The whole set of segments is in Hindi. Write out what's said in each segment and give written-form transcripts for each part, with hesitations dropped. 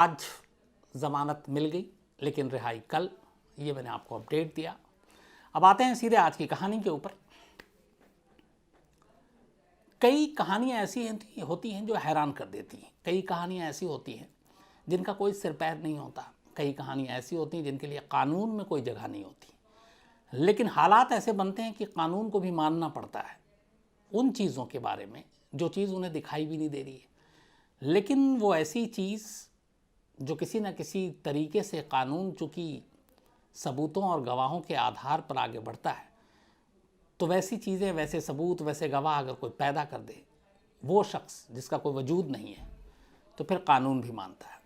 आज ज़मानत मिल गई लेकिन रिहाई कल, ये मैंने आपको अपडेट दिया। अब आते हैं सीधे आज की कहानी के ऊपर। कई कहानियाँ ऐसी होती हैं जो हैरान कर देती हैं, कई कहानियाँ ऐसी होती हैं जिनका कोई सिर पैर नहीं होता, कई कहानियाँ ऐसी होती हैं जिनके लिए कानून में कोई जगह नहीं होती, लेकिन हालात ऐसे बनते हैं कि कानून को भी मानना पड़ता है उन चीज़ों के बारे में जो चीज़ उन्हें दिखाई भी नहीं दे रही है। लेकिन वो ऐसी चीज़ जो किसी न किसी तरीके से कानून चूँकि सबूतों और गवाहों के आधार पर आगे बढ़ता है, तो वैसी चीज़ें, वैसे सबूत, वैसे गवाह अगर कोई पैदा कर दे, वो शख्स जिसका कोई वजूद नहीं है, तो फिर कानून भी मानता है।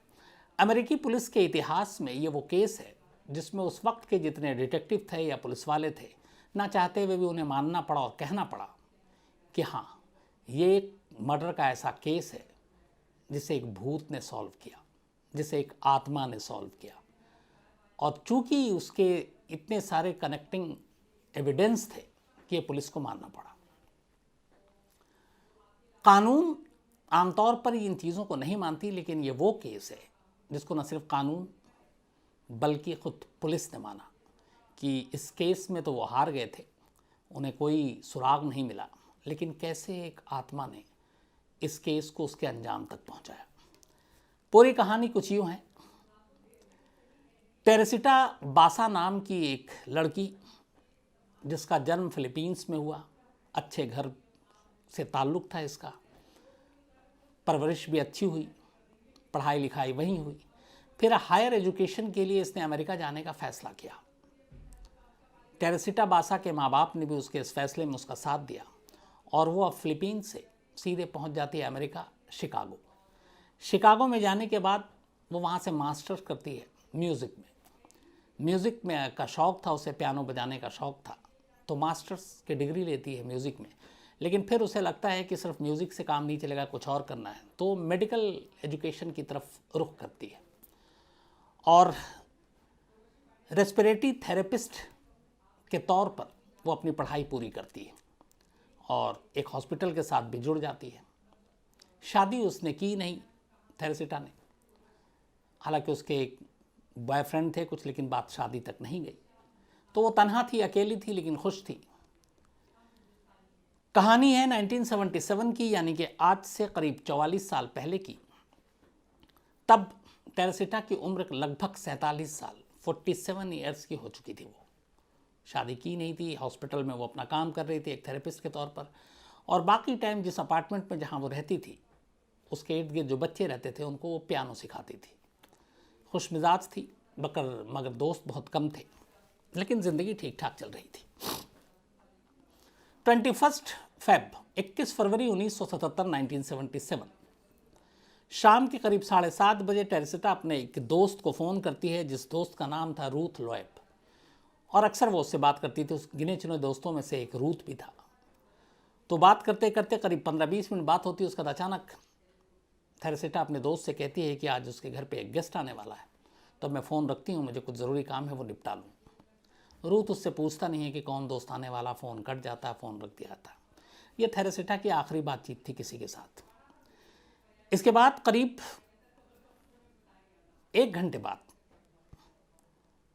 अमेरिकी पुलिस के इतिहास में ये वो केस है जिसमें उस वक्त के जितने डिटेक्टिव थे या पुलिस वाले थे, ना चाहते हुए भी उन्हें मानना पड़ा और कहना पड़ा कि हाँ, ये एक मर्डर का ऐसा केस है जिसे एक भूत ने सॉल्व किया, जिसे एक आत्मा ने सॉल्व किया। और चूंकि उसके इतने सारे कनेक्टिंग एविडेंस थे कि ये पुलिस को मानना पड़ा। कानून आमतौर पर इन चीज़ों को नहीं मानती, लेकिन ये वो केस है जिसको न सिर्फ कानून बल्कि खुद पुलिस ने माना कि इस केस में तो वो हार गए थे, उन्हें कोई सुराग नहीं मिला, लेकिन कैसे एक आत्मा ने इस केस को उसके अंजाम तक पहुंचाया। पूरी कहानी कुछ यूँ है। टेरेसिटा बासा नाम की एक लड़की जिसका जन्म फिलीपींस में हुआ, अच्छे घर से ताल्लुक़ था इसका, परवरिश भी अच्छी हुई, पढ़ाई लिखाई वहीं हुई, फिर हायर एजुकेशन के लिए इसने अमेरिका जाने का फ़ैसला किया। टेरेसिटा बासा के माँ बाप ने भी उसके इस फैसले में उसका साथ दिया और वो अब फिलीपींस से सीधे पहुंच जाती है अमेरिका, शिकागो। शिकागो में जाने के बाद वो वहाँ से मास्टर्स करती है म्यूज़िक में। म्यूज़िक में का शौक़ था उसे, पियानो बजाने का शौक़ था, तो मास्टर्स की डिग्री लेती है म्यूज़िक में। लेकिन फिर उसे लगता है कि सिर्फ म्यूज़िक से काम नहीं चलेगा, कुछ और करना है, तो मेडिकल एजुकेशन की तरफ रुख करती है और रेस्पिरेटरी थेरेपिस्ट के तौर पर वो अपनी पढ़ाई पूरी करती है और एक हॉस्पिटल के साथ भी जुड़ जाती है। शादी उसने की नहीं टेरेसिटा ने, हालांकि उसके एक बॉयफ्रेंड थे कुछ, लेकिन बात शादी तक नहीं गई। तो वो तन्हा थी, अकेली थी, लेकिन खुश थी। कहानी है 1977 की, यानी कि आज से करीब 44 साल पहले की। तब टेरेसिटा की उम्र लगभग 47 साल, 47 ईयर्स की हो चुकी थी। वो शादी की नहीं थी, हॉस्पिटल में वो अपना काम कर रही थी एक थेरेपिस्ट के तौर पर, और बाकी टाइम जिस अपार्टमेंट में जहाँ वो रहती थी उसके इर्द गिर्द जो बच्चे रहते थे उनको वो पियानो सिखाती थी। खुश मिजाज थी मगर दोस्त बहुत कम थे, लेकिन ज़िंदगी ठीक ठाक चल रही थी। 21 फरवरी 1977 1977 शाम के करीब 7:30 बजे टेरेसिटा अपने एक दोस्त को फ़ोन करती है, जिस दोस्त का नाम था रूथ लॉयब, और अक्सर वो उससे बात करती थी। उस गिने चुने दोस्तों में से एक रूथ भी था। तो बात करते करते करीब 15-20 मिनट बात होती है, उसका अचानक टेरेसिटा अपने दोस्त से कहती है कि आज उसके घर पे एक गेस्ट आने वाला है, तो मैं फ़ोन रखती हूँ, मुझे कुछ ज़रूरी काम है वो निपटा लूँ। रूथ उससे पूछता नहीं है कि कौन दोस्त आने वाला, फ़ोन कट जाता है, फ़ोन रख दिया जाता। ये टेरेसिटा की आखिरी बातचीत थी किसी के साथ। इसके बाद करीब 1 घंटे बाद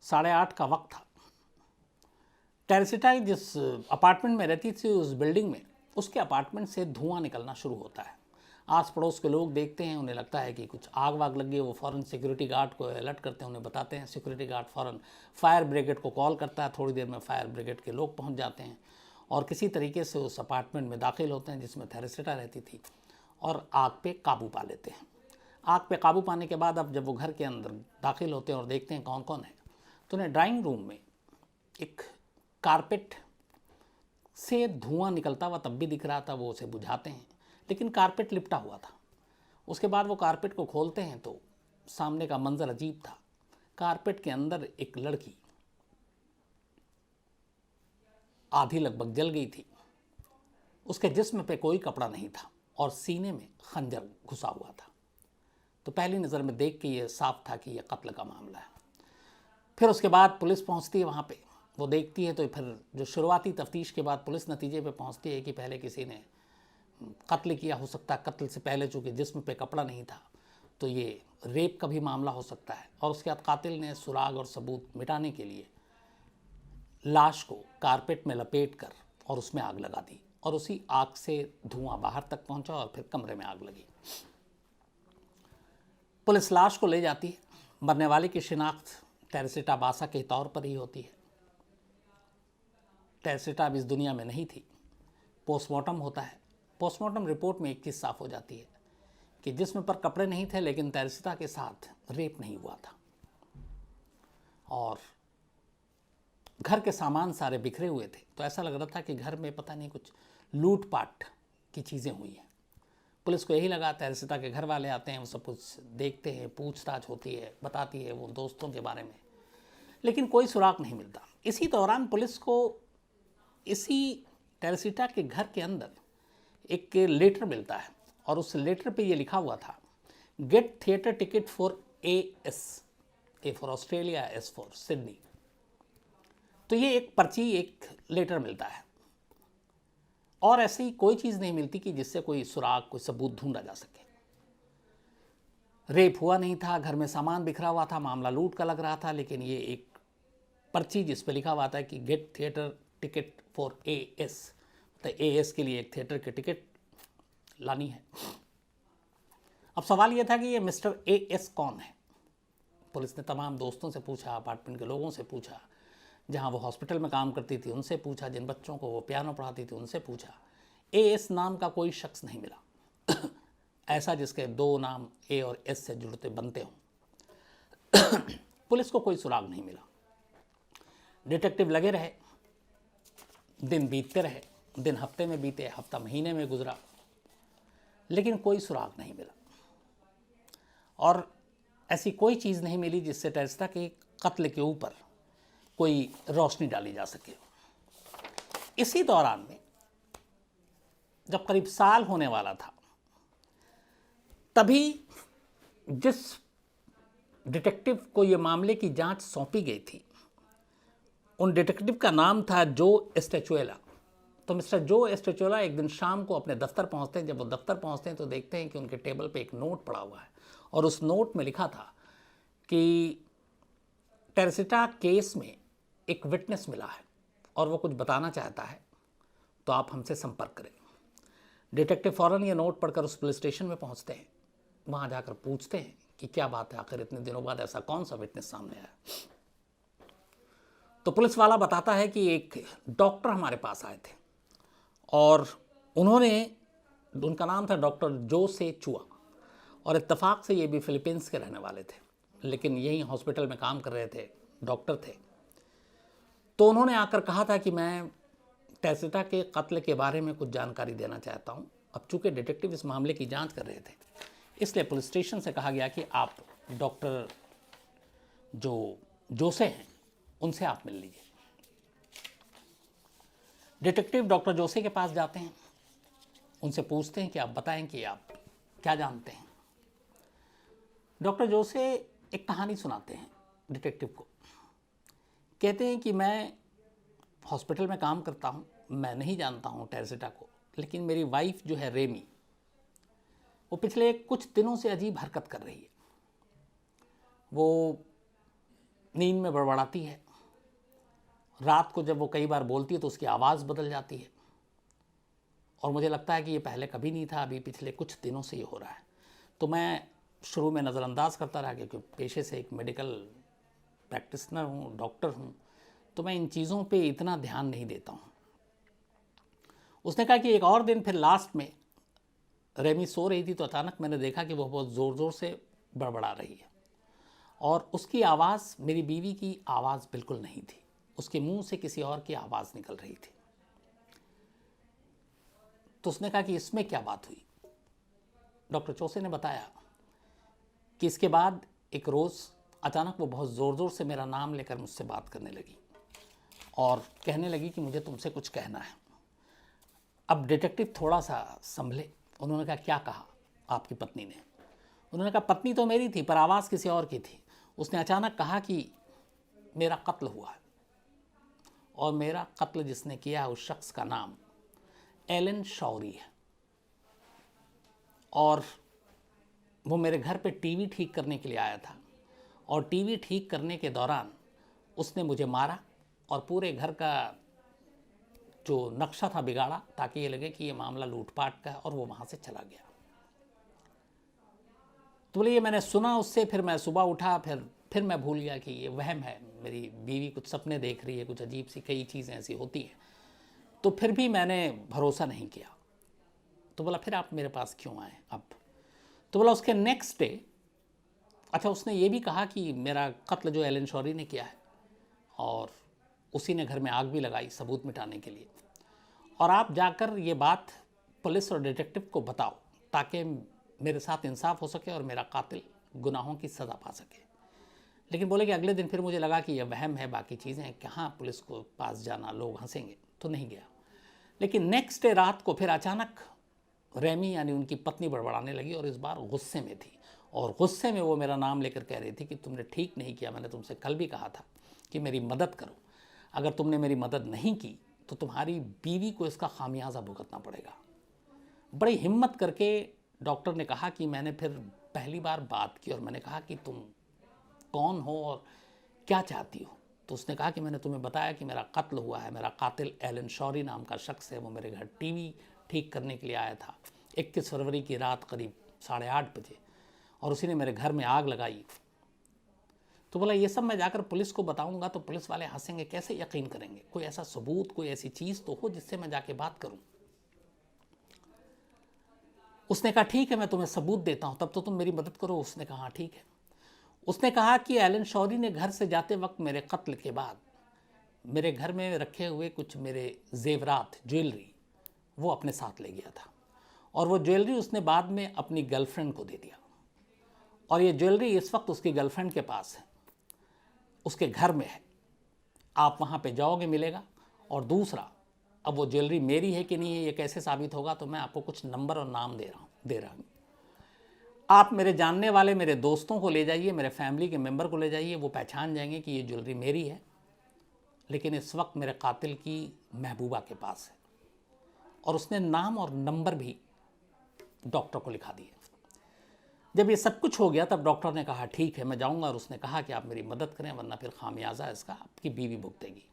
8:30 का वक्त था। टेरेसिटा जिस अपार्टमेंट में रहती थी उस बिल्डिंग में, उसके अपार्टमेंट से धुआं निकलना शुरू होता है। आस पड़ोस के लोग देखते हैं, उन्हें लगता है कि कुछ आग वाग लग गई। वो फ़ौरन सिक्योरिटी गार्ड को अलर्ट करते हैं, उन्हें बताते हैं। सिक्योरिटी गार्ड फ़ौरन फायर ब्रिगेड को कॉल करता है। थोड़ी देर में फायर ब्रिगेड के लोग पहुंच जाते हैं और किसी तरीके से उस अपार्टमेंट में दाखिल होते हैं जिसमें टेरेसिटा रहती थी, और आग पे काबू पा लेते हैं। आग पे काबू पाने के बाद अब जब वो घर के अंदर दाखिल होते हैं और देखते हैं कौन कौन है, तो उन्हें ड्राइंग रूम में एक कारपेट से धुआं निकलता हुआ तब भी दिख रहा था। वो उसे बुझाते हैं, लेकिन कारपेट लिपटा हुआ था। उसके बाद वो कारपेट को खोलते हैं तो सामने का मंजर अजीब था। कारपेट के अंदर एक लड़की आधी लगभग जल गई थी। उसके जिस्म पे कोई कपड़ा नहीं था और सीने में खंजर घुसा हुआ था। तो पहली नज़र में देख के ये साफ था कि यह कत्ल का मामला है। फिर उसके बाद पुलिस पहुंचती है वहाँ पे, वो देखती है, तो फिर जो शुरुआती तफ्तीश के बाद पुलिस नतीजे पे पहुंचती है कि पहले किसी ने कत्ल किया हो सकता है। कत्ल से पहले चूँकि जिस्म पे कपड़ा नहीं था, तो ये रेप का भी मामला हो सकता है। और उसके बाद कातिल ने सुराग और सबूत मिटाने के लिए लाश को कारपेट में लपेट कर और उसमें आग लगा दी और उसी आग से धुआं बाहर तक पहुंचा और फिर कमरे में आग लगी। पुलिस लाश को ले जाती है। मरने वाले की शिनाख्त टेरेसिटा बासा के तौर पर ही होती है। टेरेसिटा अब इस दुनिया में नहीं थी। पोस्टमार्टम होता है। पोस्टमार्टम रिपोर्ट में एक चीज़ साफ हो जाती है कि जिस्म पर कपड़े नहीं थे, लेकिन टेरेसिटा के साथ रेप नहीं हुआ था। और घर के सामान सारे बिखरे हुए थे, तो ऐसा लग रहा था कि घर में पता नहीं कुछ लूटपाट की चीज़ें हुई हैं। पुलिस को यही लगा, टेरेसिटा के घर वाले आते हैं, वो सब कुछ देखते हैं, पूछताछ होती है, बताती है वो दोस्तों के बारे में, लेकिन कोई सुराग नहीं मिलता। इसी दौरान पुलिस को इसी टेरेसिटा के घर के अंदर एक लेटर मिलता है और उस लेटर पे ये लिखा हुआ था, get theatre ticket for AS, A for Australia, S for Sydney. तो ये एक पर्ची, एक लेटर मिलता है और ऐसी कोई चीज़ नहीं मिलती कि जिससे कोई सुराग, कोई सबूत ढूंढा जा सके। रेप हुआ नहीं था, घर में सामान बिखरा हुआ था, मामला लूट का लग रहा था, लेकिन ये एक पर्ची जिस पे लिखा हुआ था कि get theatre ticket for AS, तो AS के लिए एक थिएटर की टिकट लानी है। अब सवाल यह था कि ये मिस्टर AS कौन है। पुलिस ने तमाम दोस्तों से पूछा, अपार्टमेंट के लोगों से पूछा, जहां वो हॉस्पिटल में काम करती थी उनसे पूछा, जिन बच्चों को वो पियानो पढ़ाती थी उनसे पूछा। AS नाम का कोई शख्स नहीं मिला ऐसा जिसके दो नाम A और S से जुड़ते बनते हों। पुलिस को कोई सुराग नहीं मिला। डिटेक्टिव लगे रहे, दिन बीतते रहे, दिन हफ्ते में बीते, हफ्ता महीने में गुजरा, लेकिन कोई सुराग नहीं मिला और ऐसी कोई चीज़ नहीं मिली जिससे टेरेसिटा के कत्ल के ऊपर कोई रोशनी डाली जा सके। इसी दौरान में जब करीब साल होने वाला था, तभी जिस डिटेक्टिव को ये मामले की जांच सौंपी गई थी, उन डिटेक्टिव का नाम था जो एस्टेचुएला। तो मिस्टर जो एस्टेचुएला एक दिन शाम को अपने दफ्तर पहुंचते हैं। जब वो दफ्तर पहुंचते हैं तो देखते हैं कि उनके टेबल पे एक नोट पड़ा हुआ है और उस नोट में लिखा था कि टेरेसिटा केस में एक विटनेस मिला है और वो कुछ बताना चाहता है, तो आप हमसे संपर्क करें। डिटेक्टिव फ़ौरन ये नोट पढ़कर उस पुलिस स्टेशन में पहुंचते हैं। वहाँ जाकर पूछते हैं कि क्या बात है, आखिर इतने दिनों बाद ऐसा कौन सा विटनेस सामने आया। तो पुलिस वाला बताता है कि एक डॉक्टर हमारे पास आए थे और उनका नाम था डॉक्टर जो से चुआ और इत्तेफाक से ये भी फिलीपींस के रहने वाले थे, लेकिन यही हॉस्पिटल में काम कर रहे थे, डॉक्टर थे। तो उन्होंने आकर कहा था कि मैं टेरेसिटा के कत्ल के बारे में कुछ जानकारी देना चाहता हूँ। अब चूँकि डिटेक्टिव इस मामले की जांच कर रहे थे, इसलिए पुलिस स्टेशन से कहा गया कि आप डॉक्टर जोसे हैं, उनसे आप मिल लीजिए। डिटेक्टिव डॉक्टर जोसे के पास जाते हैं, उनसे पूछते हैं कि आप बताएं कि आप क्या जानते हैं। डॉक्टर जोसे एक कहानी सुनाते हैं डिटेक्टिव को। कहते हैं कि मैं हॉस्पिटल में काम करता हूँ, मैं नहीं जानता हूँ टेरेसिटा को, लेकिन मेरी वाइफ जो है रेमी, वो पिछले कुछ दिनों से अजीब हरकत कर रही है। वो नींद में बड़बड़ाती है, रात को जब वो कई बार बोलती है तो उसकी आवाज़ बदल जाती है और मुझे लगता है कि ये पहले कभी नहीं था, अभी पिछले कुछ दिनों से ये हो रहा है। तो मैं शुरू में नज़रअंदाज करता रहा क्योंकि पेशे से एक मेडिकल प्रैक्टिशनर हूँ, डॉक्टर हूँ, तो मैं इन चीज़ों पे इतना ध्यान नहीं देता हूँ। उसने कहा कि एक और दिन फिर लास्ट में रेमी सो रही थी तो अचानक मैंने देखा कि वो बहुत ज़ोर ज़ोर से बड़बड़ा रही है और उसकी आवाज़ मेरी बीवी की आवाज़ बिल्कुल नहीं थी, उसके मुंह से किसी और की आवाज़ निकल रही थी। तो उसने कहा कि इसमें क्या बात हुई। डॉक्टर चोसे ने बताया कि इसके बाद एक रोज़ अचानक वो बहुत ज़ोर ज़ोर से मेरा नाम लेकर मुझसे बात करने लगी और कहने लगी कि मुझे तुमसे कुछ कहना है। अब डिटेक्टिव थोड़ा सा संभले। उन्होंने कहा क्या कहा आपकी पत्नी ने। उन्होंने कहा पत्नी तो मेरी थी पर आवाज़ किसी और की थी। उसने अचानक कहा कि मेरा कत्ल हुआ है और मेरा कत्ल जिसने किया है उस शख्स का नाम एलन शौरी है और वो मेरे घर पे टीवी ठीक करने के लिए आया था और टीवी ठीक करने के दौरान उसने मुझे मारा और पूरे घर का जो नक्शा था बिगाड़ा ताकि ये लगे कि ये मामला लूटपाट का है, और वो वहाँ से चला गया। तो बोले ये मैंने सुना उससे, फिर मैं सुबह उठा, फिर मैं भूल गया कि ये वहम है, मेरी बीवी कुछ सपने देख रही है, कुछ अजीब सी कई चीज़ें ऐसी होती हैं। तो फिर भी मैंने भरोसा नहीं किया। तो बोला फिर आप मेरे पास क्यों आए अब? तो बोला उसके नेक्स्ट डे, अच्छा उसने ये भी कहा कि मेरा कत्ल जो एलन शौरी ने किया है और उसी ने घर में आग भी लगाई सबूत मिटाने के लिए, और आप जाकर ये बात पुलिस और डिटेक्टिव को बताओ ताकि मेरे साथ इंसाफ हो सके और मेरा कातिल गुनाहों की सज़ा पा सके। लेकिन बोले कि अगले दिन फिर मुझे लगा कि यह वहम है, बाकी चीज़ें हैं, कहाँ पुलिस को पास जाना, लोग हंसेंगे, तो नहीं गया। लेकिन नेक्स्ट डे रात को फिर अचानक रेमी यानी उनकी पत्नी बड़बड़ाने लगी और इस बार गुस्से में थी, और गुस्से में वो मेरा नाम लेकर कह रही थी कि तुमने ठीक नहीं किया, मैंने तुमसे कल भी कहा था कि मेरी मदद करो, अगर तुमने मेरी मदद नहीं की तो तुम्हारी बीवी को इसका खामियाजा भुगतना पड़ेगा। बड़ी हिम्मत करके डॉक्टर ने कहा कि मैंने फिर पहली बार बात की और मैंने कहा कि तुम कौन हो और क्या चाहती हो? तो उसने कहा कि मैंने तुम्हें बताया कि मेरा कत्ल हुआ है, मेरा कातिल एलन शौरी नाम का शख्स है, वो मेरे घर टीवी ठीक करने के लिए आया था 21 फरवरी की रात करीब 8:30 बजे, और उसी ने मेरे घर में आग लगाई। तो बोला ये सब मैं जाकर पुलिस को बताऊंगा तो पुलिस वाले हंसेंगे, कैसे यकीन करेंगे? कोई ऐसा सबूत, कोई ऐसी चीज़ तो हो जिससे मैं जाके बात करूं। उसने कहा ठीक है मैं तुम्हें सबूत देता हूं, तब तो तुम मेरी मदद करो। उसने कहा हाँ ठीक है। उसने कहा कि एलन शौरी ने घर से जाते वक्त मेरे कत्ल के बाद मेरे घर में रखे हुए कुछ मेरे जेवरात, ज्वेलरी, वो अपने साथ ले गया था, और वो ज्वेलरी उसने बाद में अपनी गर्लफ्रेंड को दे दिया, और ये ज्वेलरी इस वक्त उसकी गर्लफ्रेंड के पास है, उसके घर में है। आप वहाँ पे जाओगे मिलेगा। और दूसरा, अब वो ज्वेलरी मेरी है कि नहीं है ये कैसे साबित होगा? तो मैं आपको कुछ नंबर और नाम दे रहा हूँ। आप मेरे जानने वाले मेरे दोस्तों को ले जाइए, मेरे फैमिली के मेंबर को ले जाइए, वो पहचान जाएंगे कि ये ज्वेलरी मेरी है, लेकिन इस वक्त मेरे कातिल की महबूबा के पास है। और उसने नाम और नंबर भी डॉक्टर को लिखा दिए। जब ये सब कुछ हो गया तब डॉक्टर ने कहा ठीक है मैं जाऊंगा, और उसने कहा कि आप मेरी मदद करें वरना फिर खामियाजा इसका आपकी बीवी भुगतेगी।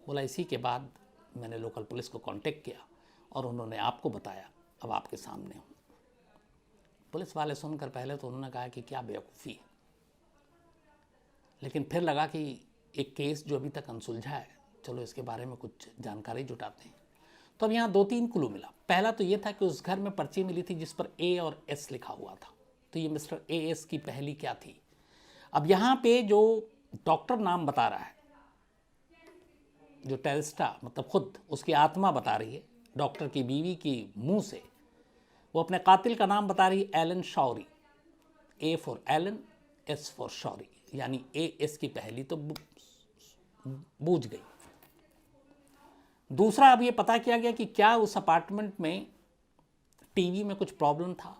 बोला इसी के बाद मैंने लोकल पुलिस को कांटेक्ट किया और उन्होंने आपको बताया, अब आपके सामने हूँ। पुलिस वाले सुनकर पहले तो उन्होंने कहा कि क्या बेवकूफ़ी है, लेकिन फिर लगा कि एक केस जो अभी तक अनसुलझा है, चलो इसके बारे में कुछ जानकारी जुटाते हैं। तो अब यहाँ 2-3 क्लू मिला। पहला तो ये था कि उस घर में पर्ची मिली थी जिस पर ए और एस लिखा हुआ था, तो ये मिस्टर ए एस की पहली क्या थी? अब यहाँ पे जो डॉक्टर नाम बता रहा है, जो टेरेस्टा मतलब खुद उसकी आत्मा बता रही है डॉक्टर की बीवी की मुंह से, वो अपने कातिल का नाम बता रही है Alan Shourie, A for Alan, S for Shourie, यानी ए एस की पहली तो बूझ गई। दूसरा, अब ये पता किया गया कि क्या उस अपार्टमेंट में टीवी में कुछ प्रॉब्लम था,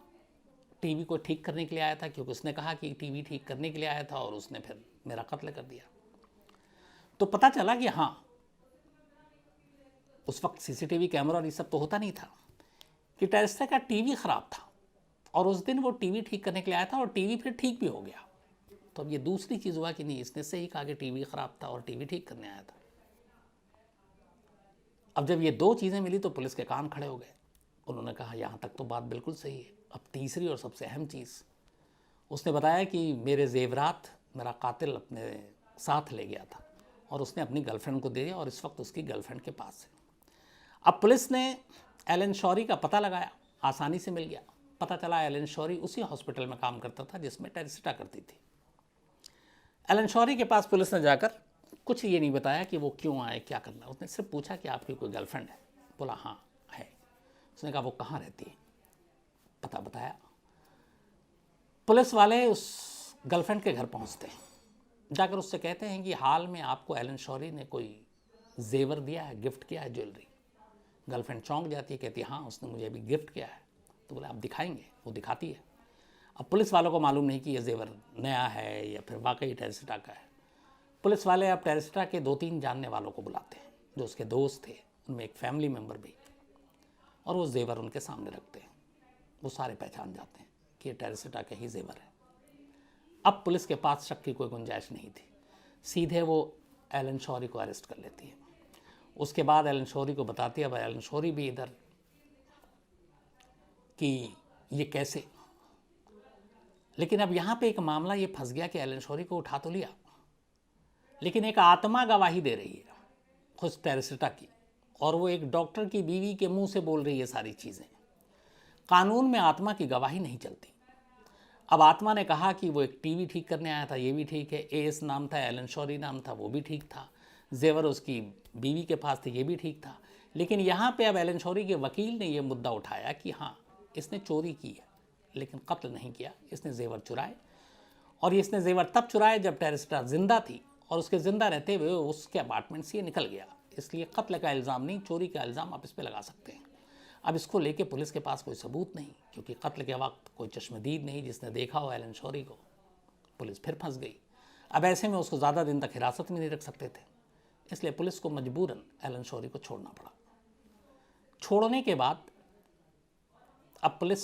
टीवी को ठीक करने के लिए आया था, क्योंकि उसने कहा कि टीवी ठीक करने के लिए आया था और उसने फिर मेरा कत्ल कर दिया। तो पता चला कि हाँ, उस वक्त सीसीटीवी कैमरा और ये सब तो होता नहीं था, कि टेरेस्टा का टीवी ख़राब था और उस दिन वो टीवी ठीक करने के लिए आया था और टीवी फिर ठीक भी हो गया। तो अब ये दूसरी चीज़ हुआ कि नहीं, इसने सही कहा कि टीवी ख़राब था और टीवी ठीक करने आया था। अब जब ये दो चीज़ें मिली तो पुलिस के कान खड़े हो गए। उन्होंने कहा यहाँ तक तो बात बिल्कुल सही है। अब तीसरी और सबसे अहम चीज़, उसने बताया कि मेरे जेवरात मेरा कातिल अपने साथ ले गया था और उसने अपनी गर्लफ्रेंड को दे दिया और इस वक्त उसकी गर्लफ्रेंड के पास है। अब पुलिस ने एलन शौरी का पता लगाया, आसानी से मिल गया। पता चला एलन शौरी उसी हॉस्पिटल में काम करता था जिसमें टेरेस्टा करती थी। एलन शौरी के पास पुलिस ने जाकर कुछ ये नहीं बताया कि वो क्यों आए, क्या करना। उसने सिर्फ पूछा कि आपकी कोई गर्लफ्रेंड है? बोला हाँ है। उसने कहा वो कहाँ रहती है? पता बताया। पुलिस वाले उस गर्लफ्रेंड के घर पहुंचते हैं, जाकर उससे कहते हैं कि हाल में आपको एलन शौरी ने कोई जेवर दिया है, गिफ्ट किया है, ज्वेलरी। गर्लफ्रेंड चौंक जाती है, कहती है हाँ उसने मुझे अभी गिफ्ट किया है। तो बोले आप दिखाएंगे? वो दिखाती है। अब पुलिस वालों को मालूम नहीं कि ये जेवर नया है या फिर वाकई टेरेस्टा का है। पुलिस वाले अब टेरेस्टा के 2-3 जानने वालों को बुलाते हैं जो उसके दोस्त थे, उनमें एक फैमिली मेम्बर भी, और वो जेवर उनके सामने रखते हैं। वो सारे पहचान जाते हैं कि टेरेसिटा के ही जेवर है। अब पुलिस के पास शक की कोई गुंजाइश नहीं थी, सीधे वो एलन शौरी को अरेस्ट कर लेती है। उसके बाद एलन शौरी को बताती है, अब एलन शौरी भी इधर कि ये कैसे। लेकिन अब यहाँ पे एक मामला ये फंस गया कि एलन शौरी को उठा तो लिया, लेकिन एक आत्मा गवाही दे रही है खुद टेरेसिटा की, और वो एक डॉक्टर की बीवी के मुंह से बोल रही है सारी चीज़ें। कानून में आत्मा की गवाही नहीं चलती। अब आत्मा ने कहा कि वो एक टीवी ठीक करने आया था, ये भी ठीक है, एएस नाम था, एलन शौरी नाम था, वो भी ठीक था, जेवर उसकी बीवी के पास थे, ये भी ठीक था। लेकिन यहाँ पे अब एलन शौरी के वकील ने ये मुद्दा उठाया कि हाँ, इसने चोरी की है लेकिन कत्ल नहीं किया, इसने जेवर चुराए। और इसने जेवर तब चुराए जब टेरेसिटा जिंदा थी, और उसके ज़िंदा रहते हुए उसके अपार्टमेंट से ये निकल गया। इसलिए कत्ल का इल्ज़ाम नहीं, चोरी का इल्ज़ाम आप इस पर लगा सकते हैं। अब इसको लेके पुलिस के पास कोई सबूत नहीं, क्योंकि कत्ल के वक्त कोई चश्मदीद नहीं जिसने देखा हो एलन शौरी को। पुलिस फिर फंस गई। अब ऐसे में उसको ज़्यादा दिन तक हिरासत में नहीं रख सकते थे, इसलिए पुलिस को मजबूरन एलन शौरी को छोड़ना पड़ा। छोड़ने के बाद अब पुलिस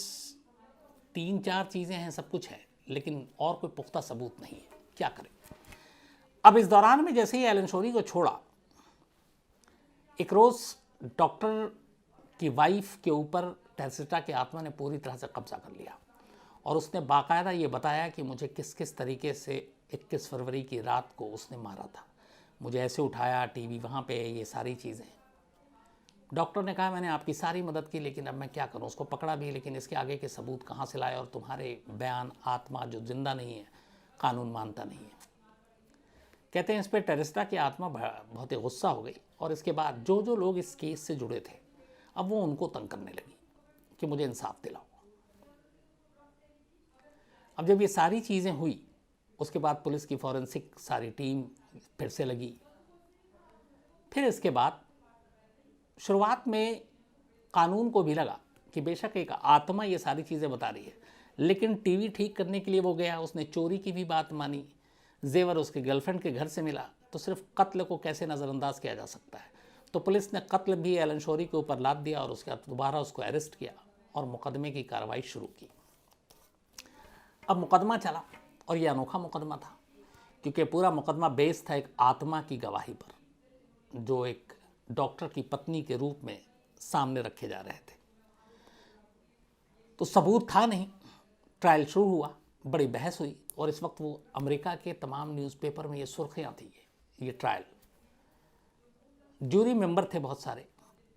3-4 चीज़ें हैं, सब कुछ है, लेकिन और कोई पुख्ता सबूत नहीं है, क्या करे। अब इस दौरान में जैसे ही एलन शौरी को छोड़ा, एक रोज़ डॉक्टर की वाइफ के ऊपर टेरेसिटा की आत्मा ने पूरी तरह से कब्जा कर लिया, और उसने बाकायदा ये बताया कि मुझे किस किस तरीके से 21 फरवरी की रात को उसने मारा था, मुझे ऐसे उठाया, टीवी वहाँ पे, ये सारी चीज़ें। डॉक्टर ने कहा मैंने आपकी सारी मदद की, लेकिन अब मैं क्या करूँ। उसको पकड़ा भी, लेकिन इसके आगे के सबूत कहाँ से लाए, और तुम्हारे बयान आत्मा जो जिंदा नहीं है कानून मानता नहीं है। कहते हैं इस पर टेरेसिटा की आत्मा बहुत ही गुस्सा हो गई, और इसके बाद जो जो लोग इस केस से जुड़े थे अब वो उनको तंग करने लगी कि मुझे इंसाफ दिलाओ। अब जब ये सारी चीज़ें हुई, उसके बाद पुलिस की फॉरेंसिक सारी टीम फिर से लगी। फिर इसके बाद शुरुआत में कानून को भी लगा कि बेशक एक आत्मा ये सारी चीज़ें बता रही है, लेकिन टीवी ठीक करने के लिए वो गया, उसने चोरी की भी बात मानी, जेवर उसके गर्लफ्रेंड के घर से मिला, तो सिर्फ कत्ल को कैसे नज़रअंदाज किया जा सकता है। तो पुलिस ने कत्ल भी एलन शौरी के ऊपर लाद दिया, और उसके बाद दोबारा उसको अरेस्ट किया और मुकदमे की कार्रवाई शुरू की। अब मुकदमा चला, और यह अनोखा मुकदमा था, क्योंकि पूरा मुकदमा बेस था एक आत्मा की गवाही पर, जो एक डॉक्टर की पत्नी के रूप में सामने रखे जा रहे थे। तो सबूत था नहीं। ट्रायल शुरू हुआ, बड़ी बहस हुई, और इस वक्त वो अमेरिका के तमाम न्यूज़पेपर में ये सुर्खियाँ थी, ये ट्रायल। जूरी मेंबर थे बहुत सारे,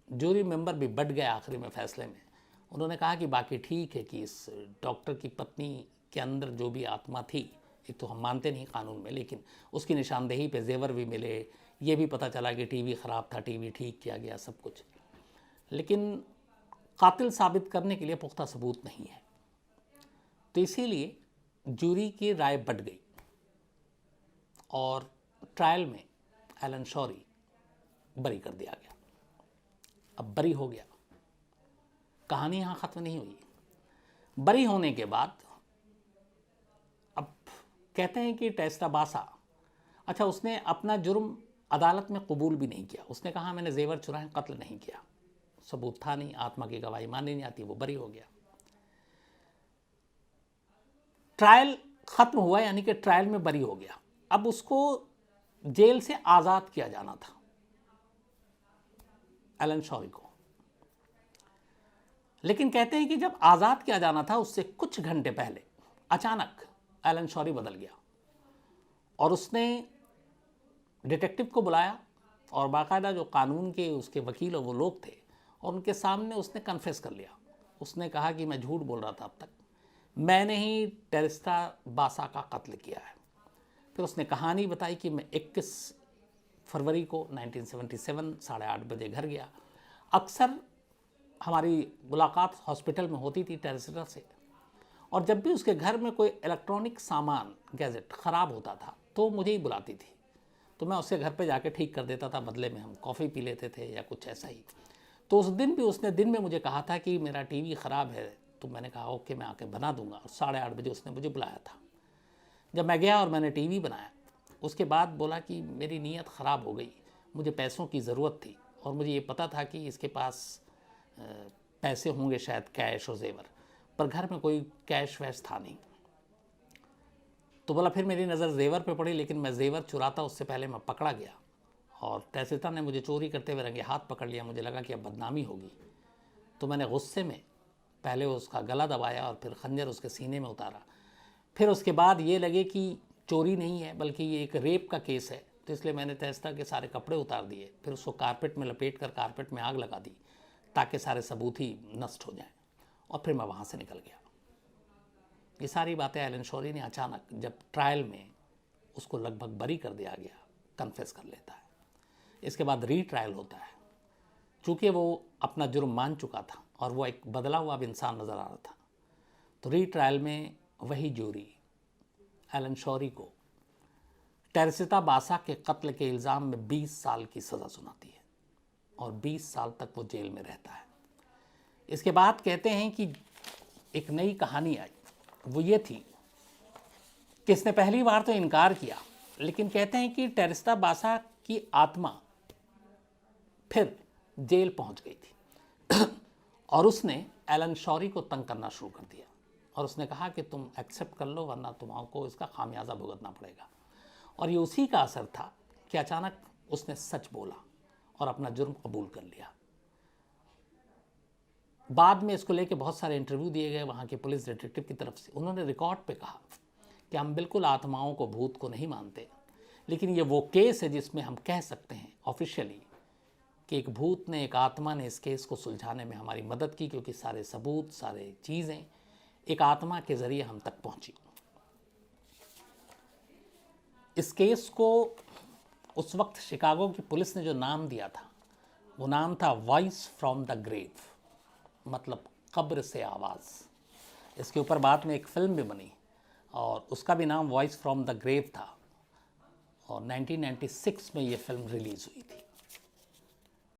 जूरी मेंबर भी बढ़ गए आखिरी में फैसले में। उन्होंने कहा कि बाकी ठीक है कि इस डॉक्टर की पत्नी के अंदर जो भी आत्मा थी, एक तो हम मानते नहीं कानून में, लेकिन उसकी निशानदेही पे जेवर भी मिले, ये भी पता चला कि टीवी ख़राब था, टीवी ठीक किया गया, सब कुछ, लेकिन कातिल साबित करने के लिए पुख्ता सबूत नहीं है। तो इसीलिए जूरी की राय बढ़ गई, और ट्रायल में एलन शौरी बरी कर दिया गया। अब बरी हो गया, कहानी यहाँ ख़त्म नहीं हुई। बरी होने के बाद अब कहते हैं कि टेरेसिटा बासा, अच्छा, उसने अपना जुर्म अदालत में कबूल भी नहीं किया। उसने कहा मैंने जेवर चुराए, कत्ल नहीं किया, सबूत था नहीं, आत्मा की गवाही मानी नहीं आती, वो बरी हो गया। ट्रायल ख़त्म हुआ, यानी कि ट्रायल में बरी हो गया। अब उसको जेल से आज़ाद किया जाना था एलन शौरी को, लेकिन कहते हैं कि जब आज़ाद किया जाना था उससे कुछ घंटे पहले अचानक एलन शौरी बदल गया, और उसने डिटेक्टिव को बुलाया, और बाकायदा जो कानून के उसके वकील और वो लोग थे, और उनके सामने उसने कन्फेस कर लिया। उसने कहा कि मैं झूठ बोल रहा था, अब तक मैंने ही टेरेसिटा बासा का कत्ल किया है। फिर उसने कहानी बताई कि मैं 21 फरवरी को 1977 8:30 बजे घर गया। अक्सर हमारी मुलाकात हॉस्पिटल में होती थी टेरेसिटा से, और जब भी उसके घर में कोई इलेक्ट्रॉनिक सामान गैजेट ख़राब होता था तो मुझे ही बुलाती थी, तो मैं उसके घर पे जाके ठीक कर देता था, बदले में हम कॉफ़ी पी लेते थे या कुछ ऐसा ही। तो उस दिन भी उसने दिन में मुझे कहा था कि मेरा टीवी ख़राब है, तो मैंने कहा ओके, मैं आके बना दूंगा। 8:30 बजे उसने मुझे बुलाया था। जब मैं गया और मैंने टीवी बनाया, उसके बाद बोला कि मेरी नीयत ख़राब हो गई, मुझे पैसों की ज़रूरत थी, और मुझे ये पता था कि इसके पास पैसे होंगे शायद, कैश और जेवर। पर घर में कोई कैश वैश था नहीं। तो बोला फिर मेरी नज़र जेवर पे पड़ी, लेकिन मैं जेवर चुराता उससे पहले मैं पकड़ा गया और तहसीलदार ने मुझे चोरी करते हुए रंगे हाथ पकड़ लिया। मुझे लगा कि अब बदनामी होगी, तो मैंने गुस्से में पहले उसका गला दबाया और फिर खंजर उसके सीने में उतारा। फिर उसके बाद ये लगे कि चोरी नहीं है बल्कि ये एक रेप का केस है, तो इसलिए मैंने तहसीलदार के सारे कपड़े उतार दिए, फिर उसको कारपेट में लपेट कर कारपेट में आग लगा दी ताकि सारे सबूत ही नष्ट हो जाएं, और फिर मैं वहाँ से निकल गया। ये सारी बातें एलन शौरी ने अचानक जब ट्रायल में उसको लगभग बरी कर दिया गया, कन्फेस कर लेता है। इसके बाद रीट्रायल होता है। चूँकि वो अपना जुर्म मान चुका था और वो एक बदला हुआ इंसान नज़र आ रहा था, तो रीट्रायल में वही जूरी एलन शौरी को टेरेसिता बासा के कत्ल के इल्ज़ाम में 20 साल की सज़ा सुनाती है और 20 साल तक वो जेल में रहता है। इसके बाद कहते हैं कि एक नई कहानी आई, वो ये थी कि इसने पहली बार तो इनकार किया, लेकिन कहते हैं कि टेरेसिता बासा की आत्मा फिर जेल पहुंच गई थी और उसने एलन शौरी को तंग करना शुरू कर दिया और उसने कहा कि तुम एक्सेप्ट कर लो वरना तुम्हारा इसका खामियाजा भुगतना पड़ेगा। और ये उसी का असर था कि अचानक उसने सच बोला और अपना जुर्म कबूल कर लिया। बाद में इसको लेके बहुत सारे इंटरव्यू दिए गए वहाँ के पुलिस डिटेक्टिव की तरफ से। उन्होंने रिकॉर्ड पे कहा कि हम बिल्कुल आत्माओं को, भूत को नहीं मानते, लेकिन ये वो केस है जिसमें हम कह सकते हैं ऑफिशियली कि एक भूत ने, एक आत्मा ने इस केस को सुलझाने में हमारी मदद की, क्योंकि सारे सबूत, सारे चीज़ें एक आत्मा के ज़रिए हम तक पहुंची। इस केस को उस वक्त शिकागो की पुलिस ने जो नाम दिया था, वो नाम था वॉइस फ्रॉम द ग्रेव, मतलब कब्र से आवाज़। इसके ऊपर बाद में एक फ़िल्म भी बनी और उसका भी नाम वॉइस फ्रॉम द ग्रेव था और 1996 में ये फ़िल्म रिलीज़ हुई थी।